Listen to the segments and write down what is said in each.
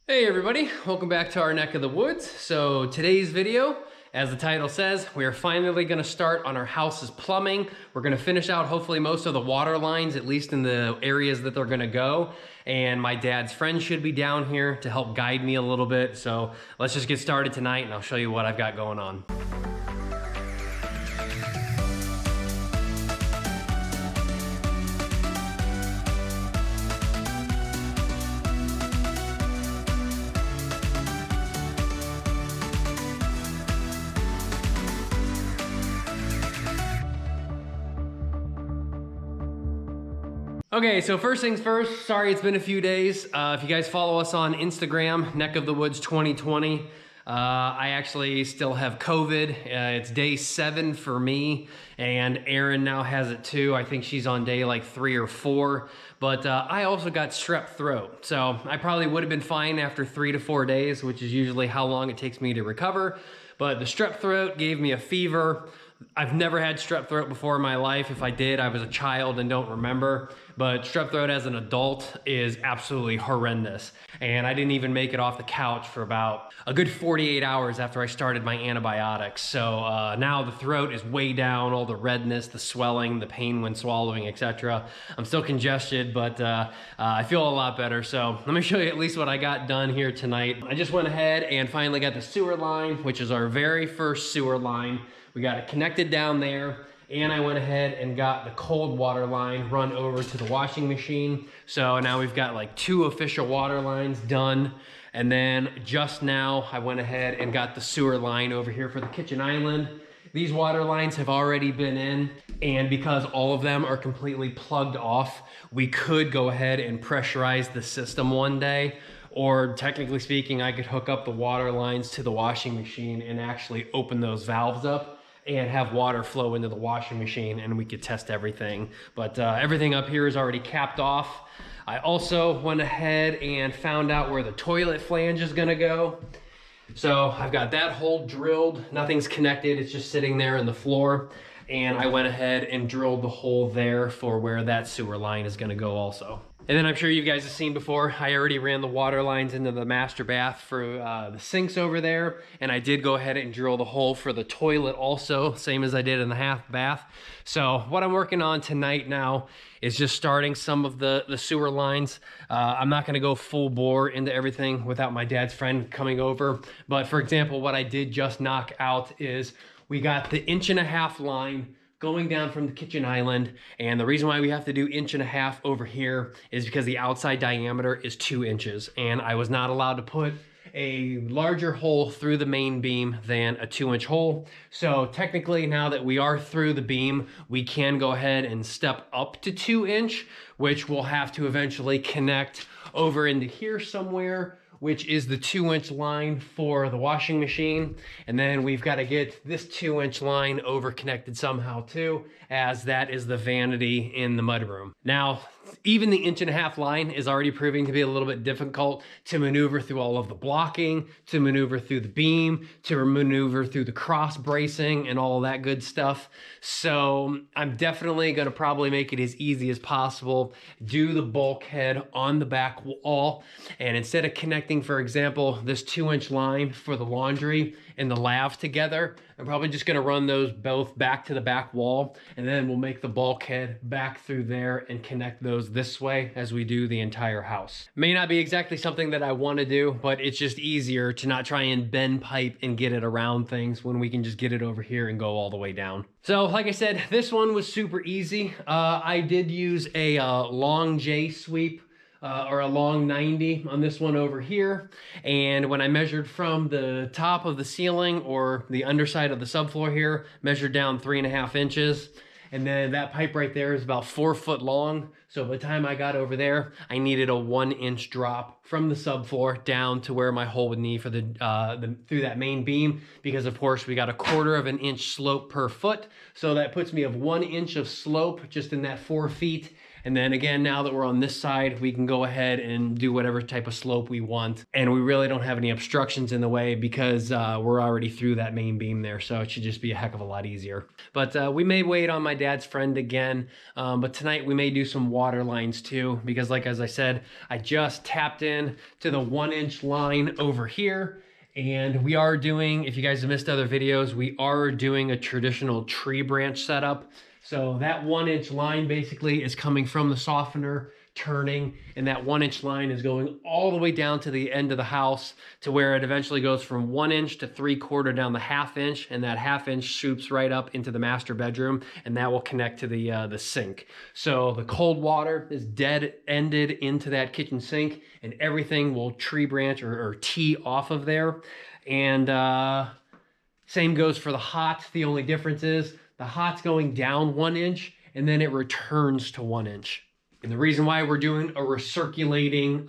Hey everybody, welcome back to our neck of the woods. So today's video, as the title says, we are finally going to start on our house's plumbing. We're going to finish out hopefully most of the water lines, at least in the areas that they're going to go. And my dad's friend should be down here to help guide me a little bit. So let's just get started tonight and I'll show you what I've got going on. Okay, so first things first, sorry it's been a few days. If you guys follow us on Instagram, NeckofTheWoods 2020, I actually still have COVID. It's day 7 for me, and Erin now has it too. I think she's on day like 3 or 4, but I also got strep throat. So I probably would have been fine after 3 to 4 days, which is usually how long it takes me to recover. But the strep throat gave me a fever. I've never had strep throat before in my life. If I did, I was a child and don't remember. But strep throat as an adult is absolutely horrendous. And I didn't even make it off the couch for about a good 48 hours after I started my antibiotics. So now the throat is way down, all the redness, the swelling, the pain when swallowing, etc. I'm still congested, but I feel a lot better. So let me show you at least what I got done here tonight. I just went ahead and finally got the sewer line, which is our very first sewer line. We got it connected down there, and I went ahead and got the cold water line run over to the washing machine. So now we've got like 2 official water lines done. And then just now I went ahead and got the sewer line over here for the kitchen island. These water lines have already been in, and because all of them are completely plugged off, we could go ahead and pressurize the system one day. Or technically speaking, I could hook up the water lines to the washing machine and actually open those valves up and have water flow into the washing machine, and we could test everything. But everything up here is already capped off. I also went ahead and found out where the toilet flange is gonna go. So I've got that hole drilled. Nothing's connected, it's just sitting there in the floor. And I went ahead and drilled the hole there for where that sewer line is gonna go also. And then I'm sure you guys have seen before, I already ran the water lines into the master bath for the sinks over there. And I did go ahead and drill the hole for the toilet also, same as I did in the half bath. So what I'm working on tonight now is just starting some of the sewer lines. I'm not gonna go full bore into everything without my dad's friend coming over. But for example, what I did just knock out is we got the 1.5 inch line going down from the kitchen island, and the reason why we have to do 1.5 inches over here is because the outside diameter is 2 inches, and I was not allowed to put a larger hole through the main beam than a 2-inch hole. So technically, now that we are through the beam, we can go ahead and step up to 2-inch, which we'll have to eventually connect over into here somewhere, which is the 2-inch line for the washing machine. And then we've got to get this 2-inch line over connected somehow too, as that is the vanity in the mudroom. Now, even the 1.5 inch line is already proving to be a little bit difficult to maneuver through all of the blocking, to maneuver through the beam, to maneuver through the cross bracing and all of that good stuff. So I'm definitely gonna probably make it as easy as possible, do the bulkhead on the back wall, and instead of connecting, for example, this 2-inch line for the laundry and the lav together, I'm probably just gonna run those both back to the back wall, and then we'll make the bulkhead back through there and connect those this way as we do the entire house. May not be exactly something that I wanna do, but it's just easier to not try and bend pipe and get it around things when we can just get it over here and go all the way down. So like I said, this one was super easy. I did use a long J sweep or a long 90 on this one over here. And when I measured from the top of the ceiling or the underside of the subfloor here, measured down 3.5 inches. And then that pipe right there is about 4 foot long. So by the time I got over there, I needed a 1-inch drop from the subfloor down to where my hole would need for the through that main beam, because of course we got a 1/4 inch slope per foot. So that puts me of 1 inch of slope just in that 4 feet. And then again, now that we're on this side, we can go ahead and do whatever type of slope we want. And we really don't have any obstructions in the way because we're already through that main beam there. So it should just be a heck of a lot easier. But we may wait on my dad's friend again. But tonight we may do some water lines too, because like, as I said, I just tapped in to the 1-inch line over here. And we are doing, if you guys have missed other videos, we are doing a traditional tree branch setup. So that 1-inch line basically is coming from the softener, turning, and that 1-inch line is going all the way down to the end of the house to where it eventually goes from 1 inch to 3/4 down the 1/2 inch, and that 1/2 inch shoots right up into the master bedroom, and that will connect to the sink. So the cold water is dead-ended into that kitchen sink, and everything will tree branch or tee off of there. And same goes for the hot. The only difference is the hot's going down 1 inch, and then it returns to 1 inch. And the reason why we're doing a recirculating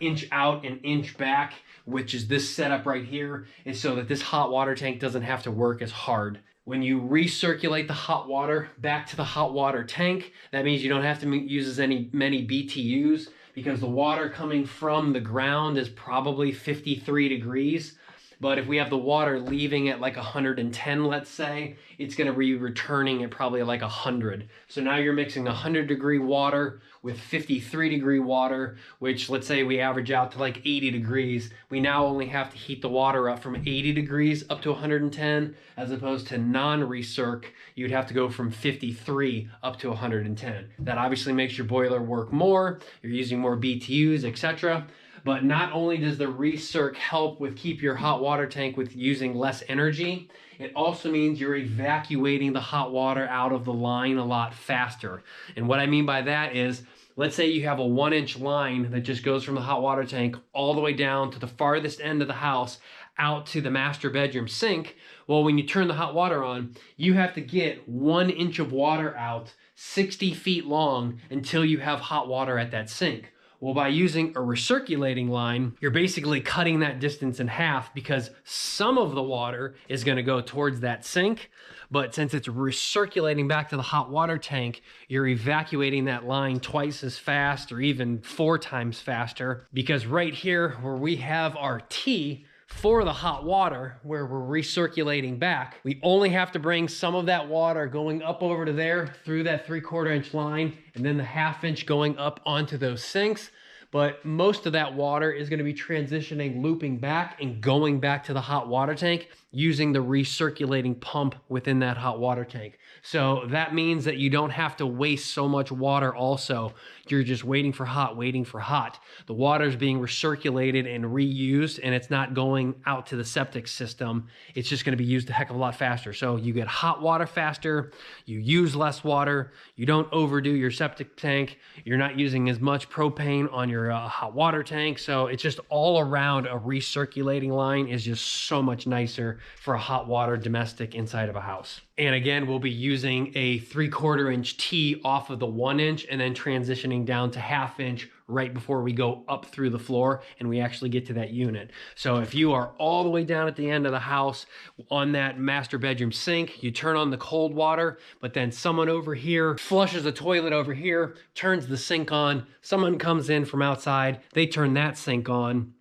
inch out and inch back, which is this setup right here, is so that this hot water tank doesn't have to work as hard. When you recirculate the hot water back to the hot water tank, that means you don't have to use as many BTUs, because the water coming from the ground is probably 53 degrees. But if we have the water leaving at like 110, let's say, it's going to be returning at probably like 100. So now you're mixing 100-degree water with 53-degree water, which let's say we average out to like 80 degrees. We now only have to heat the water up from 80 degrees up to 110, as opposed to non-recirc, you'd have to go from 53 up to 110. That obviously makes your boiler work more, you're using more BTUs, etc. But not only does the recirc help with keep your hot water tank with using less energy, it also means you're evacuating the hot water out of the line a lot faster. And what I mean by that is, let's say you have a 1-inch line that just goes from the hot water tank all the way down to the farthest end of the house out to the master bedroom sink. Well, when you turn the hot water on, you have to get 1 inch of water out 60 feet long until you have hot water at that sink. Well, by using a recirculating line, you're basically cutting that distance in half, because some of the water is going to go towards that sink, but since it's recirculating back to the hot water tank, you're evacuating that line twice as fast or even 4 times faster, because right here where we have our T for the hot water, where we're recirculating back, we only have to bring some of that water going up over to there through that 3/4 inch line, and then the 1/2 inch going up onto those sinks. But most of that water is going to be transitioning, looping back and going back to the hot water tank using the recirculating pump within that hot water tank. So that means that you don't have to waste so much water also. You're just waiting for hot, waiting for hot. The water is being recirculated and reused, and it's not going out to the septic system. It's just going to be used a heck of a lot faster. So you get hot water faster, you use less water, you don't overdo your septic tank, you're not using as much propane on your hot water tank. So it's just all around, a recirculating line is just so much nicer for a hot water domestic inside of a house. And again, we'll be using a 3/4 inch T off of the 1 inch and then transitioning down to 1/2 inch right before we go up through the floor and we actually get to that unit. So if you are all the way down at the end of the house on that master bedroom sink, you turn on the cold water, but then someone over here flushes the toilet over here, turns the sink on, someone comes in from outside, they turn that sink on,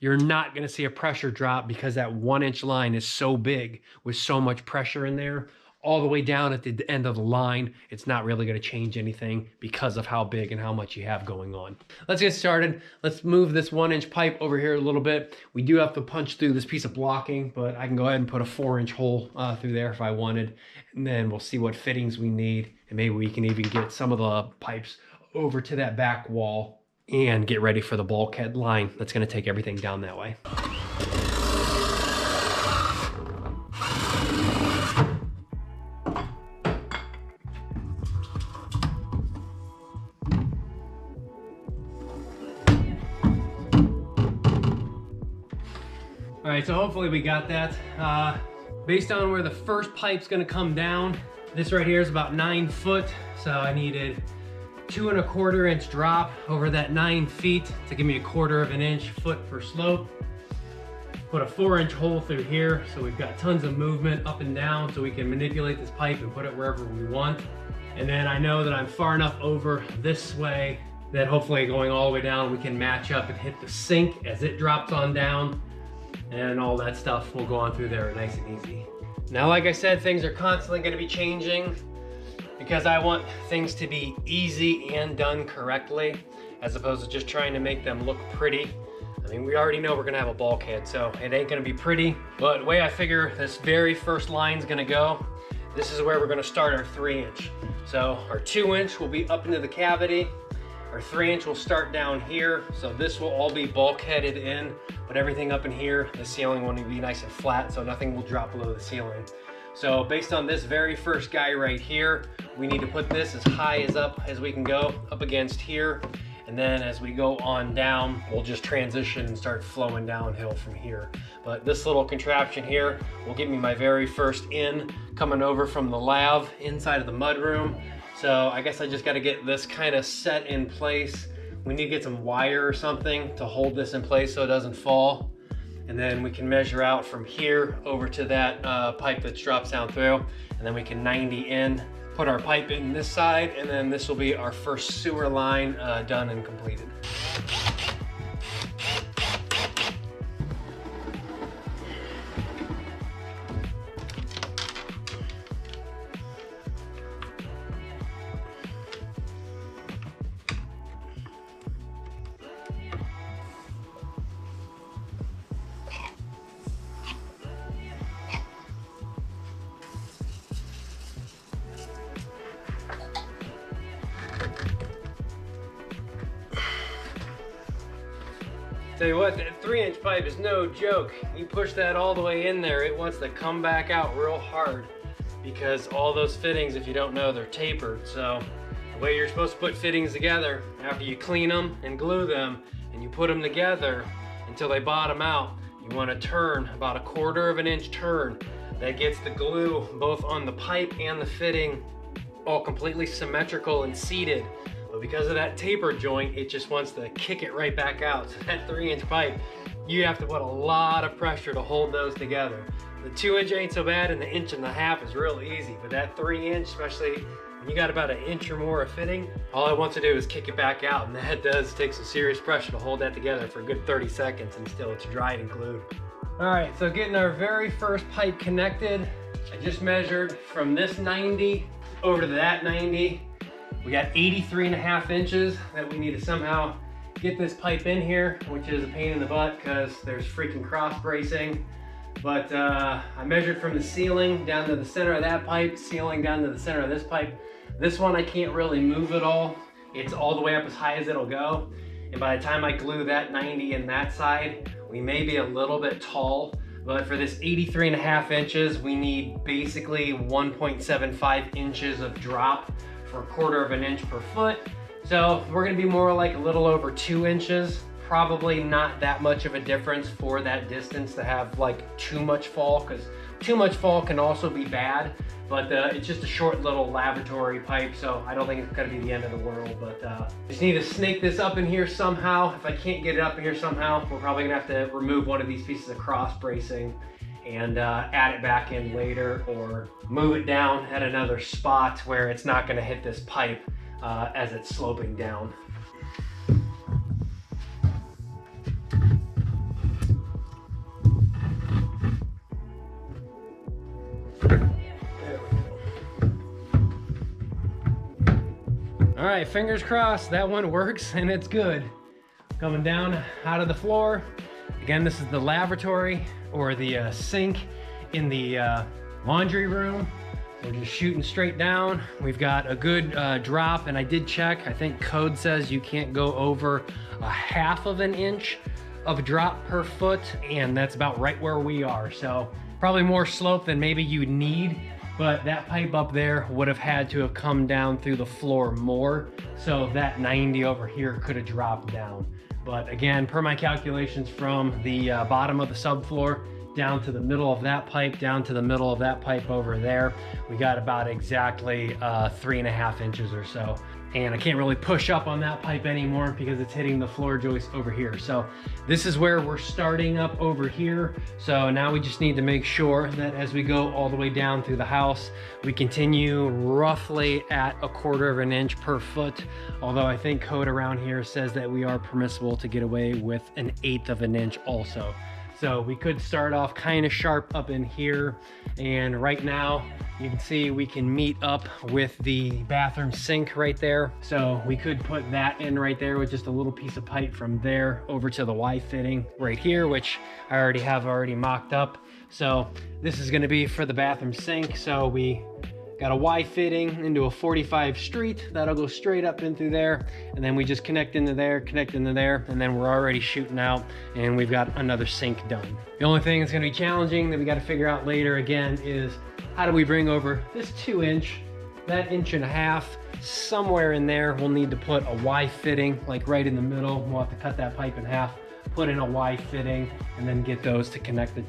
you're not going to see a pressure drop, because that 1 inch line is so big with so much pressure in there. All the way down at the end of the line, it's not really going to change anything because of how big and how much you have going on. Let's get started. Let's move this 1 inch pipe over here a little bit. We do have to punch through this piece of blocking, but I can go ahead and put a 4-inch hole through there if I wanted. And then we'll see what fittings we need. And maybe we can even get some of the pipes over to that back wall and get ready for the bulkhead line that's going to take everything down that way. All right, so hopefully we got that. Based on where the first pipe's gonna come down, this right here is about 9 foot. So I needed 2 1/4 inch drop over that 9 feet to give me 1/4 inch foot for slope. Put a 4-inch hole through here, so we've got tons of movement up and down so we can manipulate this pipe and put it wherever we want. And then I know that I'm far enough over this way that hopefully going all the way down, we can match up and hit the sink as it drops on down, and all that stuff will go on through there nice and easy. Now, like I said, things are constantly going to be changing because I want things to be easy and done correctly, as opposed to just trying to make them look pretty. I mean, we already know we're gonna have a bulkhead, so it ain't gonna be pretty. But the way I figure this very first line's gonna go, this is where we're gonna start our 3-inch. So our 2-inch will be up into the cavity. Our 3-inch will start down here. So this will all be bulkheaded in, but everything up in here, the ceiling will be nice and flat, so nothing will drop below the ceiling. So based on this very first guy right here, we need to put this as high up as we can go, up against here. And then as we go on down, we'll just transition and start flowing downhill from here. But this little contraption here will give me my very first in coming over from the lav inside of the mudroom. So I guess I just got to get this kind of set in place. We need to get some wire or something to hold this in place so it doesn't fall. And then we can measure out from here over to that pipe that drops down through. And then we can 90 in, put our pipe in this side, and then this will be our first sewer line done and completed. Tell you what, that 3-inch pipe is no joke. You push that all the way in there, it wants to come back out real hard because all those fittings, if you don't know, they're tapered. So the way you're supposed to put fittings together, after you clean them and glue them and you put them together until they bottom out, you want to turn about 1/4 inch turn. That gets the glue both on the pipe and the fitting all completely symmetrical and seated. But because of that taper joint, it just wants to kick it right back out. So that 3-inch pipe, you have to put a lot of pressure to hold those together. The 2-inch ain't so bad, and the 1.5 inch is real easy. But that 3-inch, especially when you got about 1 inch or more of fitting, all it wants to do is kick it back out. And that does take some serious pressure to hold that together for a good 30 seconds, and still it's dried and glued. All right, so getting our very first pipe connected, I just measured from this 90 over to that 90. We got 83.5 inches that we need to somehow get this pipe in here, which is a pain in the butt because there's freaking cross bracing. But I measured from the ceiling down to the center of that pipe, ceiling down to the center of this pipe. This one I can't really move at all. It's all the way up as high as it'll go. And by the time I glue that 90 in that side, we may be a little bit tall. But for this 83.5 inches, we need basically 1.75 inches of drop for 1/4 inch per foot. So we're gonna be more like a little over 2 inches. Probably not that much of a difference for that distance to have like too much fall, because too much fall can also be bad. But it's just a short little lavatory pipe, so I don't think it's gonna be the end of the world. But just need to snake this up in here somehow. If I can't get it up in here somehow, we're probably gonna have to remove one of these pieces of cross bracing and add it back in later, or move it down at another spot where it's not gonna hit this pipe as it's sloping down. All right, fingers crossed that one works and it's good. Coming down out of the floor. Again, this is the lavatory or the sink in the laundry room. We're just shooting straight down. We've got a good drop, and I did check. I think code says you can't go over 1/2 inch of drop per foot, and that's about right where we are. So probably more slope than maybe you need, but that pipe up there would have had to have come down through the floor more. So that 90 over here could have dropped down. But again, per my calculations, from the bottom of the subfloor down to the middle of that pipe, down to the middle of that pipe over there, we got about exactly 3.5 inches or so. and I can't really push up on that pipe anymore because it's hitting the floor joist over here. So this is where we're starting up over here. So now we just need to make sure that as we go all the way down through the house, we continue roughly at 1/4 of an inch per foot. Although I think code around here says that we are permissible to get away with 1/8 of an inch also. So we could start off kind of sharp up in here. And right now you can see we can meet up with the bathroom sink right there. So we could put that in right there with just a little piece of pipe from there over to the Y fitting right here, which I already have mocked up. So this is gonna be for the bathroom sink. So we got a Y fitting into a 45 street that'll go straight up in through there, and then we just connect into there, and then we're already shooting out and we've got another sink done. The only thing that's gonna be challenging that we got to figure out later again is how do we bring over this 2 inch, that 1.5 inch, somewhere in there we'll need to put a Y fitting, like right in the middle. We'll have to cut that pipe in half, put in a Y fitting, and then get those to connect it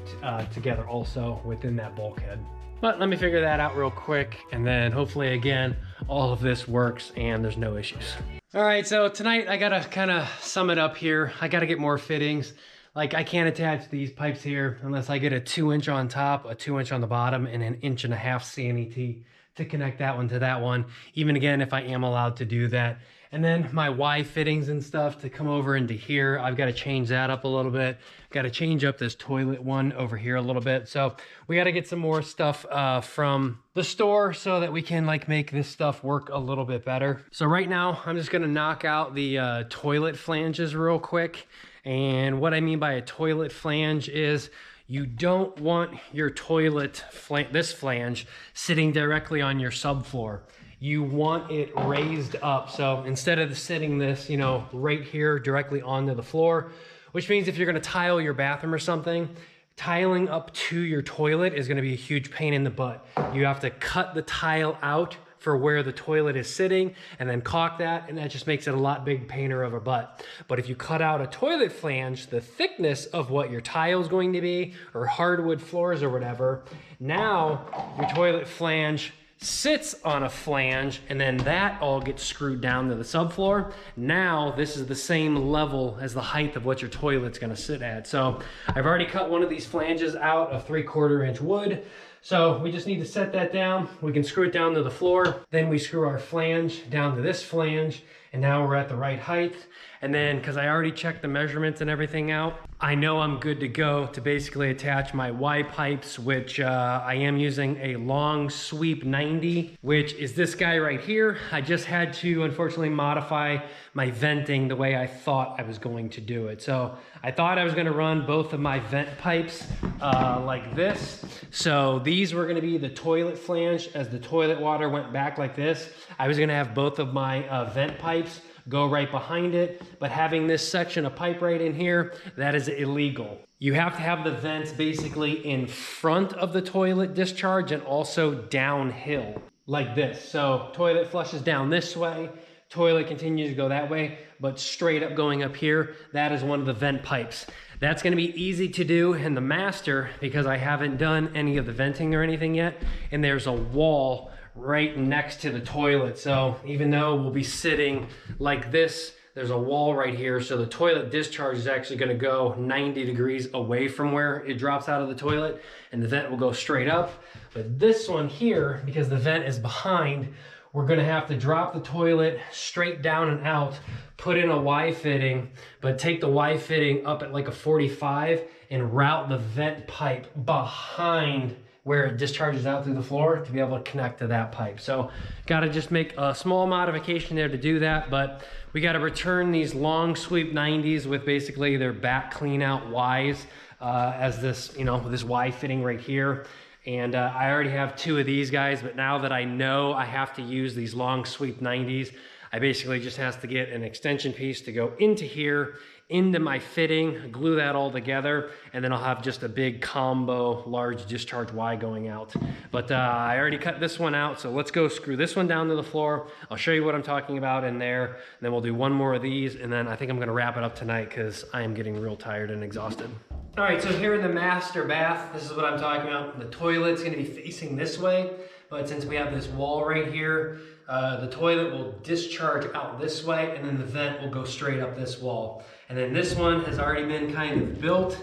together also within that bulkhead. But let me figure that out real quick, and then hopefully again all of this works and there's no issues. All right, so tonight I gotta kind of sum it up here. I gotta get more fittings. Like, I can't attach these pipes here unless I get a 2 inch on top, a 2 inch on the bottom, and an 1.5 inch sanity to connect that one to that one, even again if I am allowed to do that. And then my Y fittings and stuff to come over into here, I've got to change that up a little bit. Got to change up this toilet one over here a little bit. So we got to get some more stuff from the store so that we can like make this stuff work a little bit better. So right now I'm just going to knock out the toilet flanges real quick. And what I mean by a toilet flange is you don't want your toilet, this flange, sitting directly on your subfloor. You want it raised up. So instead of sitting this, you know, right here directly onto the floor, which means if you're gonna tile your bathroom or something, tiling up to your toilet is gonna be a huge pain in the butt. You have to cut the tile out for where the toilet is sitting and then caulk that, and that just makes it a lot big painer of a butt. But if you cut out a toilet flange, the thickness of what your tile is going to be, or hardwood floors or whatever, now your toilet flange sits on a flange, and then that all gets screwed down to the subfloor. Now this is the same level as the height of what your toilet's gonna sit at. So I've already cut one of these flanges out of 3/4 inch wood. So we just need to set that down. We can screw it down to the floor. Then we screw our flange down to this flange, and now we're at the right height. And then, because I already checked the measurements and everything out, I know I'm good to go to basically attach my Y pipes, which I am using a long sweep 90, which is this guy right here. I just had to, unfortunately, modify my venting the way I thought I was going to do it. So I thought I was gonna run both of my vent pipes like this. So these were gonna be the toilet flange. As the toilet water went back like this, I was gonna have both of my vent pipes go right behind it, but having this section of pipe right in here, that is illegal. You have to have the vents basically in front of the toilet discharge and also downhill like this. So toilet flushes down this way, toilet continues to go that way, but straight up going up here, that is one of the vent pipes. That's gonna be easy to do in the master because I haven't done any of the venting or anything yet, and there's a wall right next to the toilet. So even though we'll be sitting like this, there's a wall right here. So the toilet discharge is actually gonna go 90 degrees away from where it drops out of the toilet, and the vent will go straight up. But this one here, because the vent is behind, we're gonna have to drop the toilet straight down and out, put in a Y fitting, but take the Y fitting up at like a 45 and route the vent pipe behind where it discharges out through the floor to be able to connect to that pipe. So gotta just make a small modification there to do that, but we gotta return these long sweep 90s with basically their back clean out Ys as this, you know, this Y fitting right here. And I already have 2 of these guys, but now that I know I have to use these long sweep 90s, I basically just has to get an extension piece to go into here, into my fitting, glue that all together, and then I'll have just a big combo large discharge Y going out. But I already cut this one out, so let's go screw this one down to the floor. I'll show you what I'm talking about in there, and then we'll do one more of these, and then I think I'm gonna wrap it up tonight because I am getting real tired and exhausted. All right, so here in the master bath, this is what I'm talking about. The toilet's gonna be facing this way, but since we have this wall right here, the toilet will discharge out this way, and then the vent will go straight up this wall. And then this one has already been kind of built.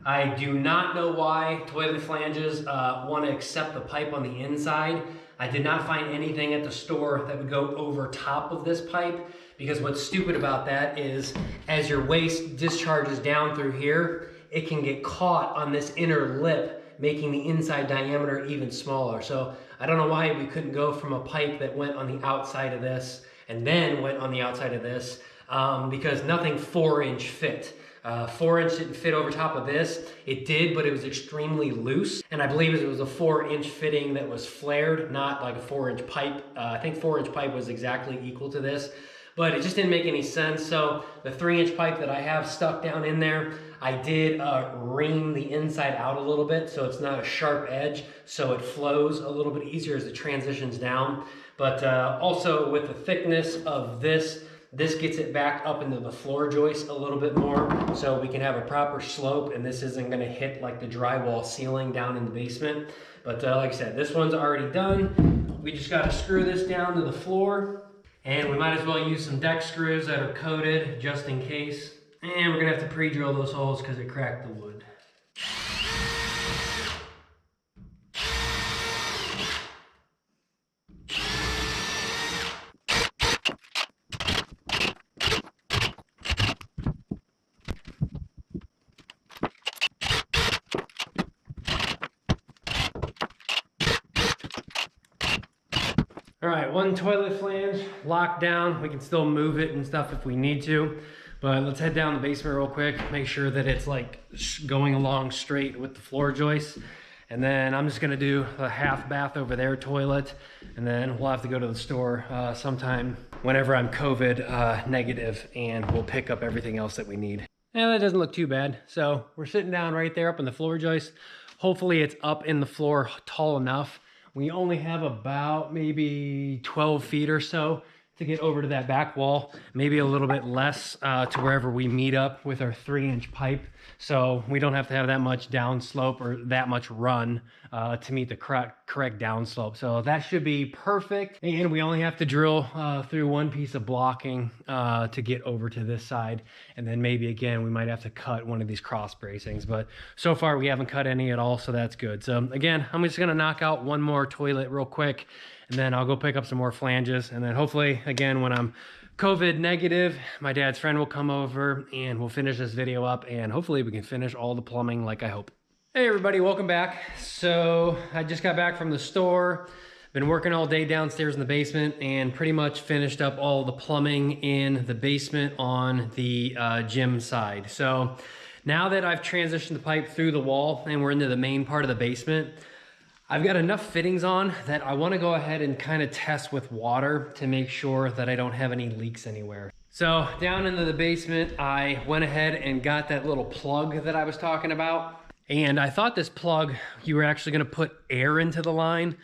I do not know why toilet flanges want to accept the pipe on the inside. I did not find anything at the store that would go over top of this pipe, because what's stupid about that is as your waste discharges down through here, it can get caught on this inner lip, making the inside diameter even smaller. So I don't know why we couldn't go from a pipe that went on the outside of this and then went on the outside of this, because nothing 4-inch fit. 4-inch didn't fit over top of this. It did, but it was extremely loose. And I believe it was a 4-inch fitting that was flared, not like a 4-inch pipe. I think 4-inch pipe was exactly equal to this, but it just didn't make any sense. So the 3-inch pipe that I have stuck down in there, I did ream the inside out a little bit so it's not a sharp edge, so it flows a little bit easier as it transitions down. But also with the thickness of this gets it back up into the floor joist a little bit more, so we can have a proper slope, and this isn't gonna hit like the drywall ceiling down in the basement. But like I said, this one's already done. We just gotta screw this down to the floor, and we might as well use some deck screws that are coated just in case. And we're gonna have to pre-drill those holes because it cracked the wood. All right, one toilet flange locked down. We can still move it and stuff if we need to, but let's head down the basement real quick, make sure that it's like going along straight with the floor joist. And then I'm just gonna do a half bath over there toilet, and then we'll have to go to the store sometime whenever I'm COVID negative, and we'll pick up everything else that we need. And that doesn't look too bad. So we're sitting down right there up in the floor joist. Hopefully it's up in the floor tall enough. We only have about maybe 12 feet or so to get over to that back wall, maybe a little bit less to wherever we meet up with our 3-inch pipe. So we don't have to have that much downslope or that much run to meet the correct downslope. So that should be perfect. And we only have to drill through one piece of blocking to get over to this side. And then maybe again, we might have to cut one of these cross bracings, but so far we haven't cut any at all. So that's good. So again, I'm just gonna knock out one more toilet real quick, and then I'll go pick up some more flanges. And then hopefully again, when I'm COVID negative, my dad's friend will come over and we'll finish this video up, and hopefully we can finish all the plumbing like I hope. Hey everybody, welcome back. So I just got back from the store, been working all day downstairs in the basement, and pretty much finished up all the plumbing in the basement on the gym side. So now that I've transitioned the pipe through the wall and we're into the main part of the basement, I've got enough fittings on that I want to go ahead and kind of test with water to make sure that I don't have any leaks anywhere. So down into the basement, I went ahead and got that little plug that I was talking about. And I thought this plug, you were actually going to put air into the line,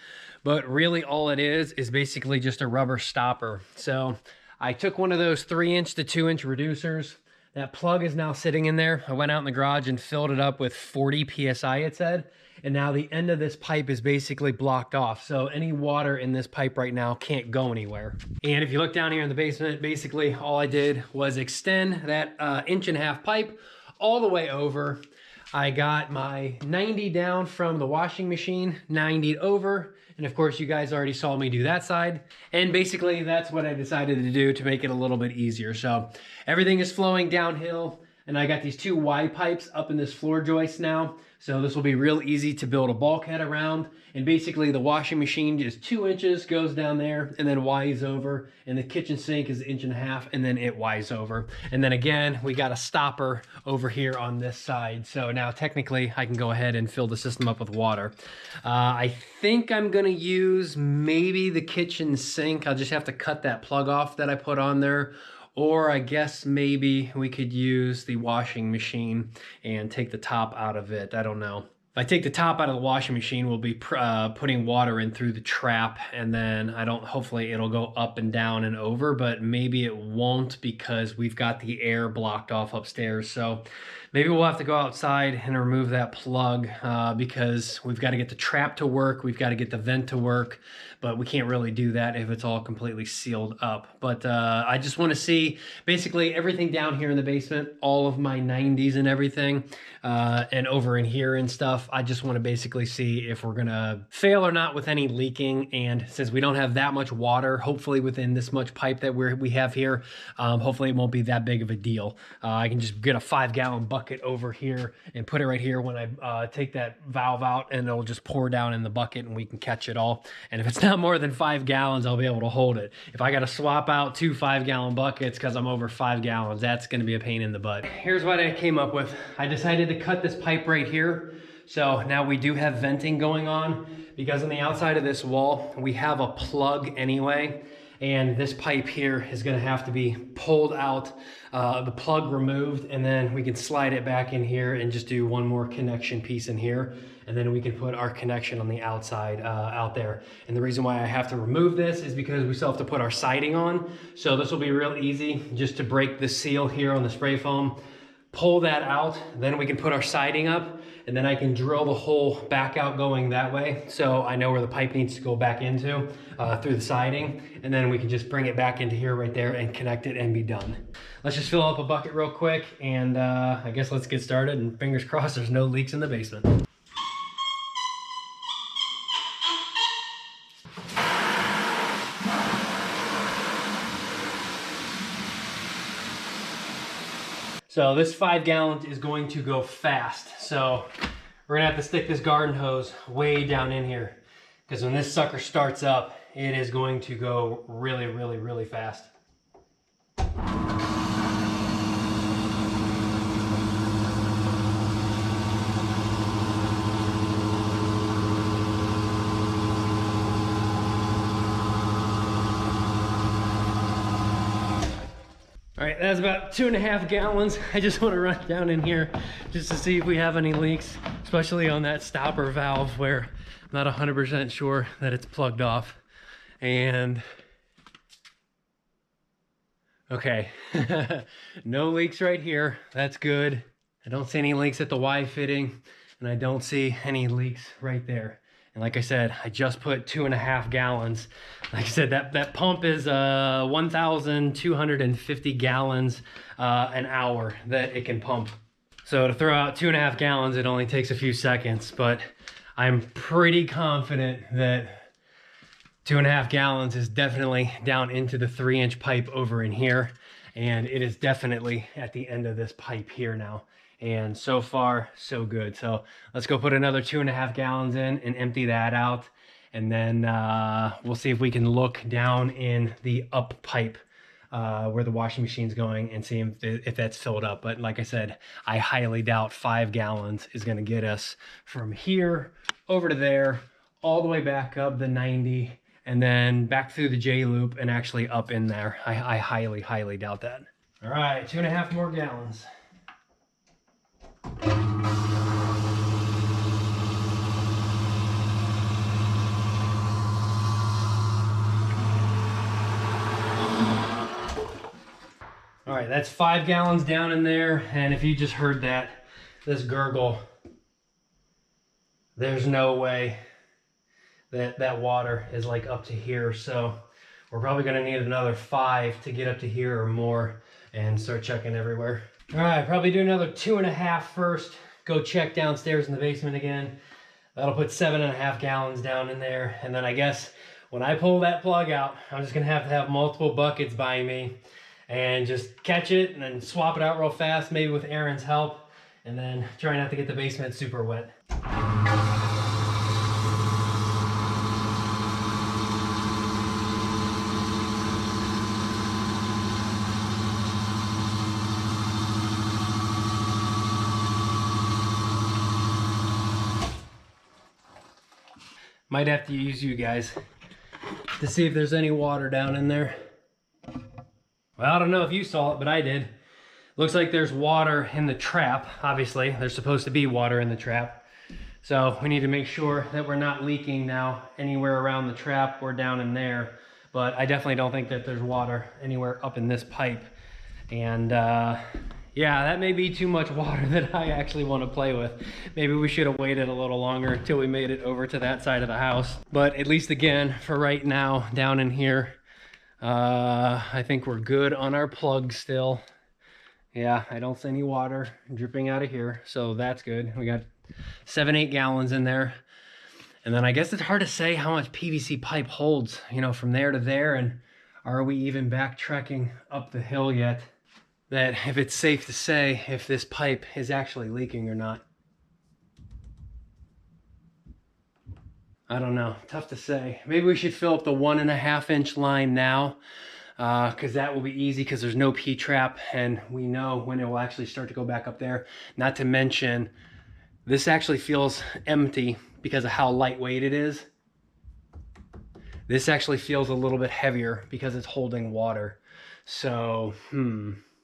but really all it is basically just a rubber stopper. So I took one of those 3-inch to 2-inch reducers. That plug is now sitting in there. I went out in the garage and filled it up with 40 PSI, it said. And now the end of this pipe is basically blocked off. So any water in this pipe right now can't go anywhere. And if you look down here in the basement, basically all I did was extend that 1.5-inch pipe all the way over. I got my 90 down from the washing machine, 90 over. And of course, you guys already saw me do that side. And basically that's what I decided to do to make it a little bit easier. So everything is flowing downhill. And I got these 2 Y pipes up in this floor joist now. So this will be real easy to build a bulkhead around. And basically the washing machine is 2 inches, goes down there, and then Y's over. And the kitchen sink is 1.5 inches, and then it Y's over. And then again, we got a stopper over here on this side. So now technically I can go ahead and fill the system up with water. I think I'm gonna use maybe the kitchen sink. I'll just have to cut that plug off that I put on there. Or I guess maybe we could use the washing machine and take the top out of it. I don't know. If I take the top out of the washing machine, we'll be putting water in through the trap, and then hopefully it'll go up and down and over, but maybe it won't because we've got the air blocked off upstairs. So Maybe we'll have to go outside and remove that plug because we've got to get the trap to work. We've got to get the vent to work, but we can't really do that if it's all completely sealed up. But I just want to see basically everything down here in the basement, all of my 90s and everything, and over in here and stuff. I just want to basically see if we're going to fail or not with any leaking. And since we don't have that much water, hopefully within this much pipe that we have here, hopefully it won't be that big of a deal. I can just get a 5-gallon bucket over here and put it right here when I take that valve out, and it'll just pour down in the bucket and we can catch it all. And if it's not more than 5 gallons, I'll be able to hold it. If I got to swap out 2 5-gallon buckets because I'm over 5 gallons, that's going to be a pain in the butt. Here's what I came up with. I decided to cut this pipe right here. So now we do have venting going on because on the outside of this wall, we have a plug anyway. And this pipe here is going to have to be pulled out, the plug removed, and then we can slide it back in here and just do one more connection piece in here. And then we can put our connection on the outside out there. And the reason why I have to remove this is because we still have to put our siding on. So this will be real easy just to break the seal here on the spray foam, pull that out, then we can put our siding up, and then I can drill the hole back out going that way. So I know where the pipe needs to go back into through the siding, and then we can just bring it back into here right there and connect it and be done. Let's just fill up a bucket real quick, and I guess let's get started, and fingers crossed there's no leaks in the basement. So this 5 gallons is going to go fast. So we're gonna have to stick this garden hose way down in here because when this sucker starts up, it is going to go really, really, really fast. All right, that's about 2.5 gallons. I just want to run down in here just to see if we have any leaks, especially on that stopper valve where I'm not 100% sure that it's plugged off. And okay, no leaks right here. That's good. I don't see any leaks at the Y fitting, and I don't see any leaks right there. And like I said, I just put 2.5 gallons. Like I said, that pump is 1,250 gallons an hour that it can pump. So to throw out 2.5 gallons, it only takes a few seconds, but I'm pretty confident that 2.5 gallons is definitely down into the 3-inch pipe over in here. And it is definitely at the end of this pipe here now. And so far, so good. So let's go put another 2.5 gallons in and empty that out. And then we'll see if we can look down in the up pipe where the washing machine's going and see if that's filled up. But like I said, I highly doubt 5 gallons is going to get us from here over to there, all the way back up the 90, and then back through the J loop and actually up in there. I highly, highly doubt that. All right, 2.5 more gallons. All right, that's 5 gallons down in there, and if you just heard that, this gurgle, there's no way that water is like up to here, so we're probably gonna need another 5 to get up to here or more and start checking everywhere. All right, probably do another 2.5 first, go check downstairs in the basement again. That'll put 7.5 gallons down in there, and then I guess when I pull that plug out, I'm just gonna have to have multiple buckets by me and just catch it and then swap it out real fast, maybe with Aaron's help, and then try not to get the basement super wet. Might have to use you guys to see if there's any water down in there. Well, I don't know if you saw it, but I did. Looks like there's water in the trap. Obviously, there's supposed to be water in the trap. So we need to make sure that we're not leaking now anywhere around the trap or down in there. But I definitely don't think that there's water anywhere up in this pipe. And Yeah, that may be too much water that I actually want to play with. Maybe we should have waited a little longer until we made it over to that side of the house. But at least again, for right now, down in here, I think we're good on our plug still. Yeah, I don't see any water dripping out of here, so that's good. We got 7-8 gallons in there. And then I guess it's hard to say how much PVC pipe holds, you know, from there to there, and are we even backtracking up the hill yet? That if it's safe to say if this pipe is actually leaking or not. I don't know, tough to say. Maybe we should fill up the 1.5 inch line now, because that will be easy because there's no P-trap and we know when it will actually start to go back up there. Not to mention, this actually feels empty because of how lightweight it is. This actually feels a little bit heavier because it's holding water. So,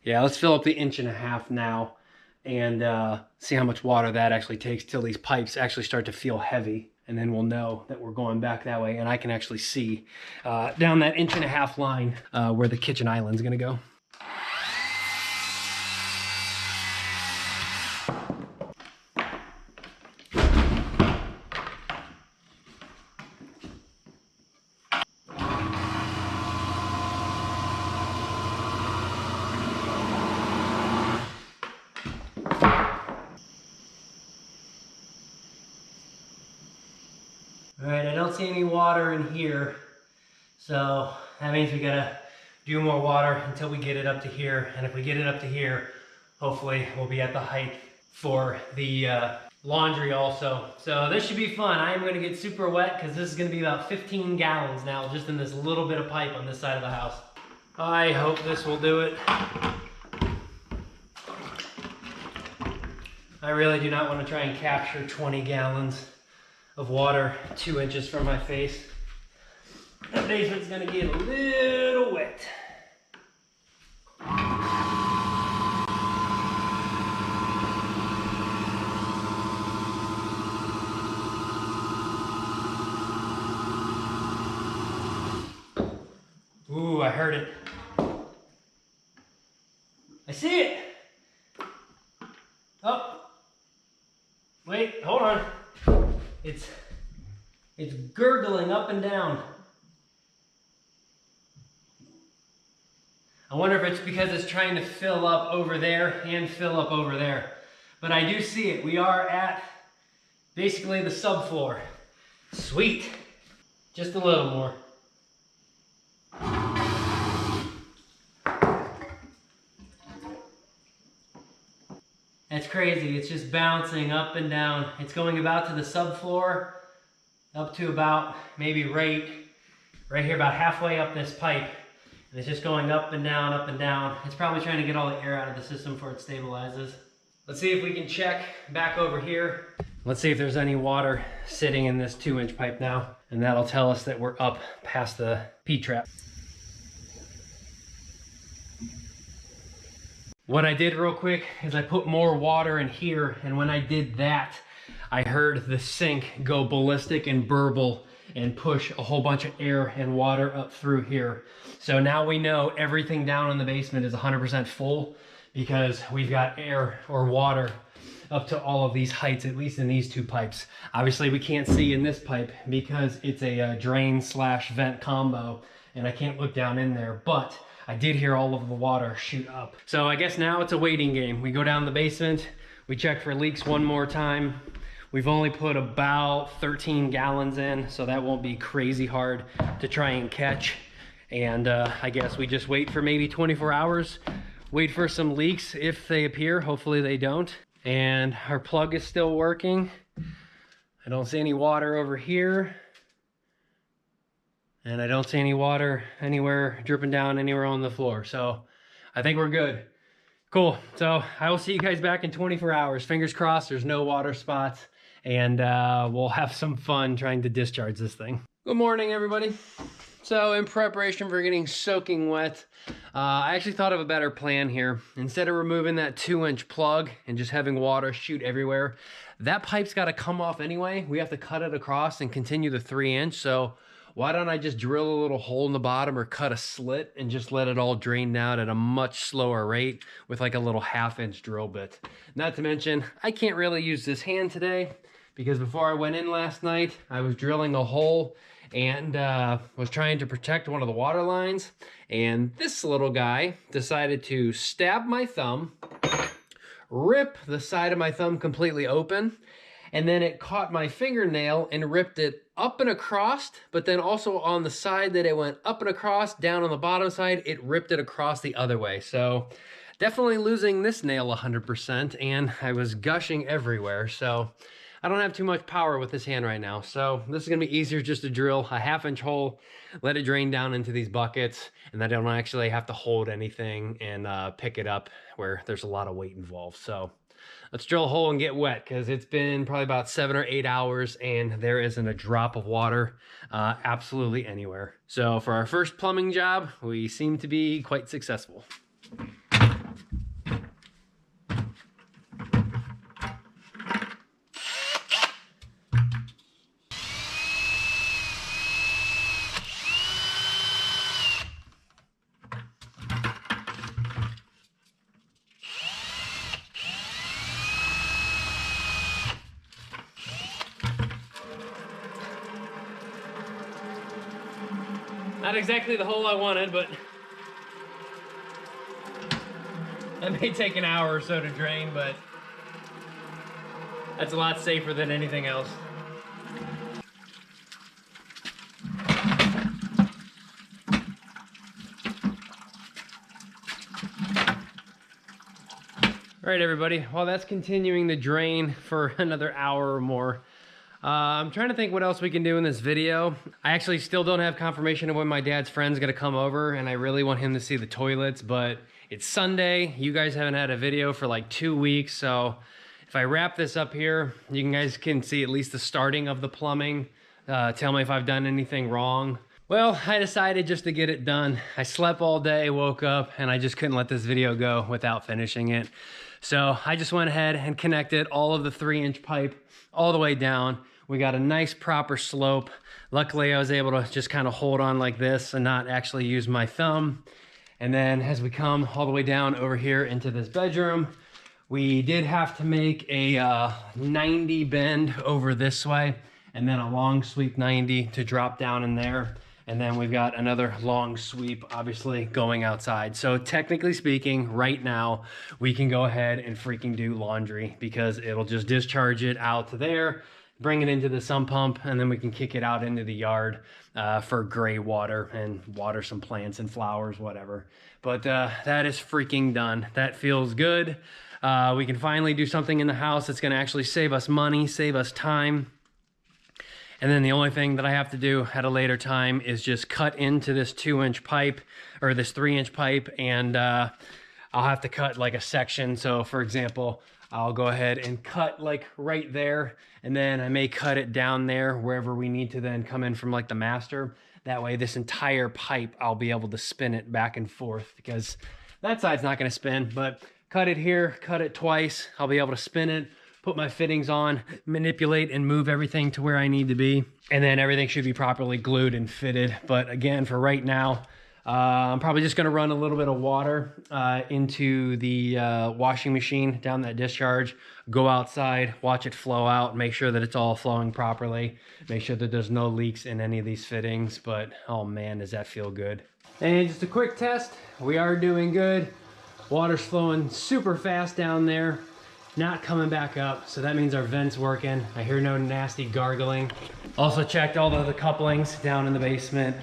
yeah, let's fill up the 1.5 inch now and see how much water that actually takes till these pipes actually start to feel heavy. And then we'll know that we're going back that way, and I can actually see down that 1.5 inch line where the kitchen island's gonna go. All right, I don't see any water in here, so that means we gotta do more water until we get it up to here. And if we get it up to here, hopefully we'll be at the height for the laundry also. So this should be fun. I am gonna get super wet because this is gonna be about 15 gallons now just in this little bit of pipe on this side of the house. I hope this will do it. I really do not want to try and capture 20 gallons of water 2 inches from my face. The basement's gonna get a little wet. Ooh, I heard it. I see it. Oh, wait, hold on. It's gurgling up and down. I wonder if it's because it's trying to fill up over there and fill up over there. But I do see it. We are at basically the subfloor. Sweet. Just a little more. That's crazy. It's just bouncing up and down. It's going about to the subfloor, up to about maybe right here, about halfway up this pipe. And it's just going up and down, up and down. It's probably trying to get all the air out of the system before it stabilizes. Let's see if we can check back over here. Let's see if there's any water sitting in this 2-inch pipe now. And that'll tell us that we're up past the P-trap. What I did real quick is I put more water in here, and when I did that, I heard the sink go ballistic and burble and push a whole bunch of air and water up through here. So now we know everything down in the basement is 100% full because we've got air or water up to all of these heights, at least in these 2 pipes. Obviously we can't see in this pipe because it's a drain slash vent combo and I can't look down in there, but I did hear all of the water shoot up. So I guess now it's a waiting game. We go down the basement, we check for leaks one more time. We've only put about 13 gallons in, so that won't be crazy hard to try and catch. And I guess we just wait for maybe 24 hours, wait for some leaks if they appear, hopefully they don't. And our plug is still working. I don't see any water over here. And I don't see any water anywhere dripping down anywhere on the floor. So I think we're good. Cool. So I will see you guys back in 24 hours. Fingers crossed there's no water spots. And we'll have some fun trying to discharge this thing. Good morning, everybody. So in preparation for getting soaking wet, I actually thought of a better plan here. Instead of removing that 2-inch plug and just having water shoot everywhere, that pipe's got to come off anyway. We have to cut it across and continue the 3-inch. So why don't I just drill a little hole in the bottom or cut a slit and just let it all drain down at a much slower rate with like a little 1/2-inch drill bit. Not to mention, I can't really use this hand today because before I went in last night, I was drilling a hole and was trying to protect one of the water lines. And this little guy decided to stab my thumb, rip the side of my thumb completely open, and then it caught my fingernail and ripped it up and across, but then also on the side that it went up and across, down on the bottom side, it ripped it across the other way. So definitely losing this nail 100%, and I was gushing everywhere. So I don't have too much power with this hand right now. So this is gonna be easier just to drill a 1/2-inch hole, let it drain down into these buckets, and then I don't actually have to hold anything and pick it up where there's a lot of weight involved. So let's drill a hole and get wet, because it's been probably about 7 or 8 hours and there isn't a drop of water absolutely anywhere. So for our first plumbing job, we seem to be quite successful. Not exactly the hole I wanted, but that may take an hour or so to drain, but that's a lot safer than anything else. All right, everybody, while that's continuing to drain for another hour or more, I'm trying to think what else we can do in this video. I actually still don't have confirmation of when my dad's friend's gonna come over, and I really want him to see the toilets, but it's Sunday. You guys haven't had a video for like 2 weeks, so if I wrap this up here, you guys can see at least the starting of the plumbing. Tell me if I've done anything wrong. Well, I decided just to get it done. I slept all day, woke up, and I just couldn't let this video go without finishing it. So I just went ahead and connected all of the 3-inch pipe all the way down. We got a nice proper slope. Luckily, I was able to just kind of hold on like this and not actually use my thumb. And then as we come all the way down over here into this bedroom, we did have to make a 90 bend over this way, and then a long sweep 90 to drop down in there. And then we've got another long sweep, obviously, going outside. So technically speaking, right now, we can go ahead and freaking do laundry, because it'll just discharge it out to there, bring it into the sump pump, and then we can kick it out into the yard for gray water and water some plants and flowers, whatever. But that is freaking done. That feels good. We can finally do something in the house that's gonna actually save us money, save us time. And then the only thing that I have to do at a later time is just cut into this 2-inch pipe, or this 3-inch pipe, and I'll have to cut like a section. So for example, I'll go ahead and cut like right there, and then I may cut it down there wherever we need to then come in from like the master. That way this entire pipe, I'll be able to spin it back and forth, because that side's not gonna spin, but cut it here, cut it twice, I'll be able to spin it, put my fittings on, manipulate and move everything to where I need to be, and then everything should be properly glued and fitted. But again, for right now, I'm probably just gonna run a little bit of water into the washing machine down that discharge, go outside, watch it flow out, make sure that it's all flowing properly, make sure that there's no leaks in any of these fittings. But oh man, does that feel good. And just a quick test, we are doing good. Water's flowing super fast down there, not coming back up, so that means our vent's working. I hear no nasty gargling. Also checked all of the couplings down in the basement,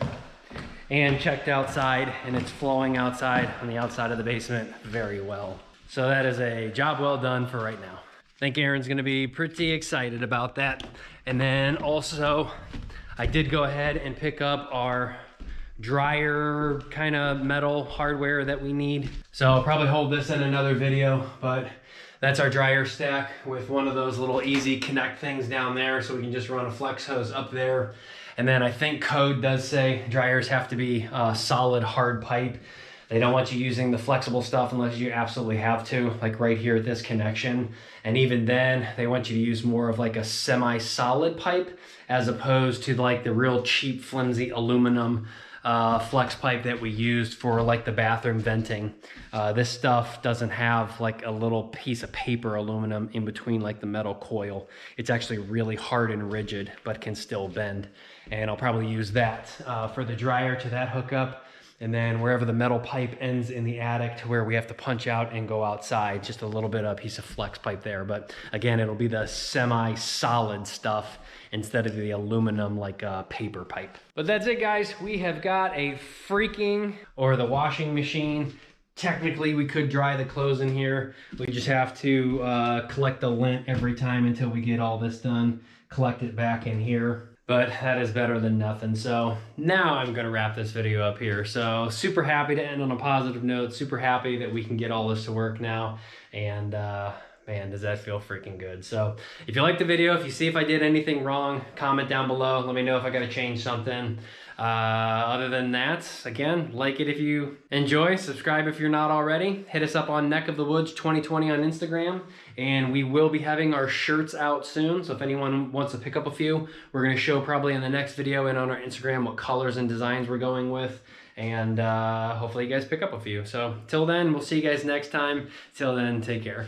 and checked outside, and it's flowing outside on the outside of the basement very well. So that is a job well done for right now. I think Aaron's gonna be pretty excited about that. And then also, I did go ahead and pick up our dryer kind of metal hardware that we need. So I'll probably hold this in another video, but that's our dryer stack with one of those little easy connect things down there, so we can just run a flex hose up there. And then I think code does say dryers have to be solid hard pipe. They don't want you using the flexible stuff unless you absolutely have to, like right here at this connection. And even then, they want you to use more of like a semi-solid pipe as opposed to like the real cheap, flimsy aluminum flex pipe that we used for like the bathroom venting. This stuff doesn't have like a little piece of paper aluminum in between like the metal coil. It's actually really hard and rigid, but can still bend. And I'll probably use that for the dryer to that hookup. And then wherever the metal pipe ends in the attic to where we have to punch out and go outside, just a little bit of a piece of flex pipe there. But again, it'll be the semi-solid stuff instead of the aluminum like paper pipe. But that's it, guys. We have got a freaking, or the washing machine. Technically, we could dry the clothes in here. We just have to collect the lint every time until we get all this done, collect it back in here. But that is better than nothing. So now I'm gonna wrap this video up here. So super happy to end on a positive note. Super happy that we can get all this to work now. And man, does that feel freaking good. So if you liked the video, if you see if I did anything wrong, comment down below. Let me know if I gotta change something. Other than that, again, like it if you enjoy, subscribe if you're not already. Hit us up on NeckofTheWoods 2020 on Instagram, and we will be having our shirts out soon. So if anyone wants to pick up a few, we're gonna show probably in the next video and on our Instagram what colors and designs we're going with. And hopefully you guys pick up a few. So till then, we'll see you guys next time. Till then, take care.